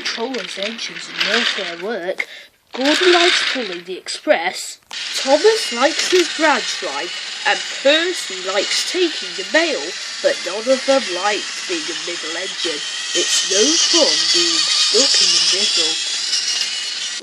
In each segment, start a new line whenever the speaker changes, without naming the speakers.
controller's engines know their work. Gordon likes pulling the express, Thomas likes his branch line, and Percy likes taking the mail, but none of them like being a middle engine. It's no fun being stuck in the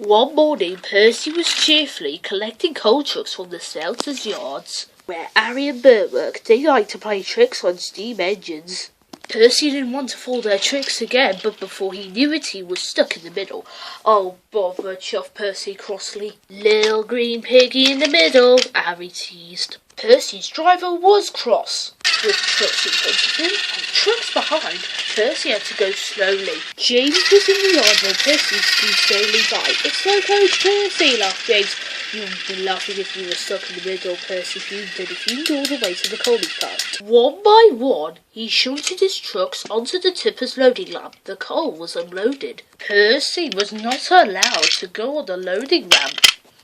middle. One morning, Percy was cheerfully collecting coal trucks from the Selters' yards, where Harry and Bert worked. They like to play tricks on steam engines. Percy didn't want to fall their tricks again, but before he knew it, he was stuck in the middle. "Oh, bother," chuffed Percy crossly. "Little green piggy in the middle," Harry teased. Percy's driver was cross. With trucks in front of him and trucks behind, Percy had to go slowly. James was in the yard where Percy flew slowly by. "It's so Coach Percy," laughed James. "You'd be laughing if you were stuck in the middle," Percy fumed, and he fumed all the way to the coaling plant. One by one, he shunted his trucks onto the tipper's loading ramp. The coal was unloaded. Percy was not allowed to go on the loading ramp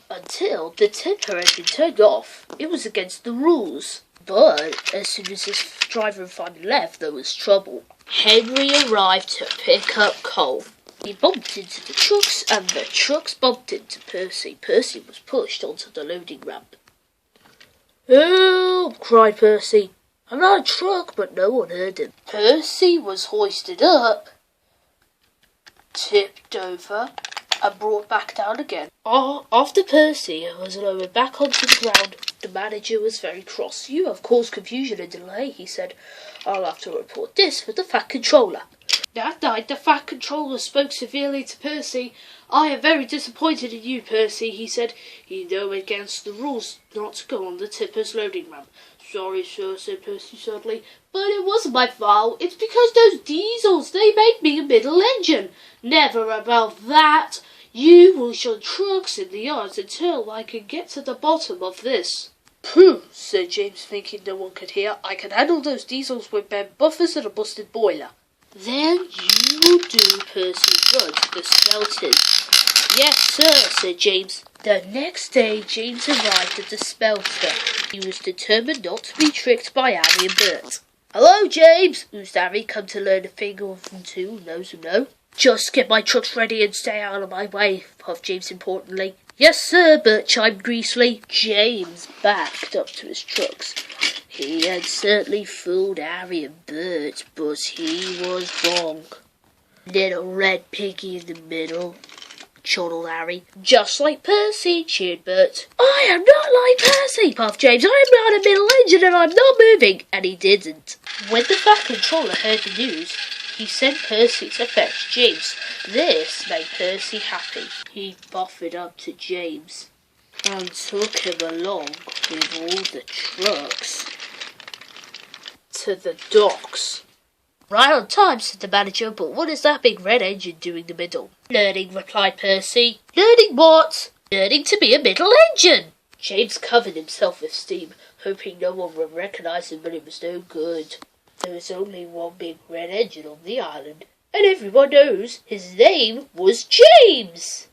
until the tipper had been turned off. It was against the rules. But as soon as his driver finally left, there was trouble. Henry arrived to pick up coal. He bumped into the trucks, and the trucks bumped into Percy. Percy was pushed onto the loading ramp. "Help!" cried Percy. "I'm not a truck," but no one heard him. Percy was hoisted up, tipped over, and brought back down again. After Percy was lowered back onto the ground, the manager was very cross. "You have caused confusion and delay," he said. "I'll have to report this for the Fat Controller." That night, the Fat Controller spoke severely to Percy. "I am very disappointed in you, Percy," he said. "You know against the rules not to go on the tipper's loading ramp." "Sorry, sir," said Percy sadly, "but it wasn't my fault. It's because those diesels, they make me a middle engine." "Never about that. You will shut trucks in the yards until I can get to the bottom of this." "Pooh," said James, thinking no one could hear. "I can handle those diesels with bent buffers and a busted boiler." "Then you will do Percy's run to the Spelters." "Yes, sir," said James. The next day, James arrived at the Spelter. He was determined not to be tricked by Harry and Bert. "Hello, James," oozed Harry, come to learn a thing or two, knows who know. "Just get my trucks ready and stay out of my way," puffed James importantly. "Yes, sir," Bert chimed greasily. James backed up to his trucks. He had certainly fooled Harry and Bert, but he was wrong. "Little red piggy in the middle," chortled Harry. "Just like Percy," cheered Bert. "I am not like Percy," puffed James. "I am not a middle engine and I'm not moving." And he didn't. When the Fat Controller heard the news, he sent Percy to fetch James. This made Percy happy. He buffered up to James and took him along with all the trucks to the docks. "Right on time," said the manager, "but what is that big red engine doing in the middle?" "Learning," replied Percy. "Learning what?" "Learning to be a middle engine." James covered himself with steam, hoping no one would recognise him, but it was no good. There was only one big red engine on the island, and everyone knows his name was James.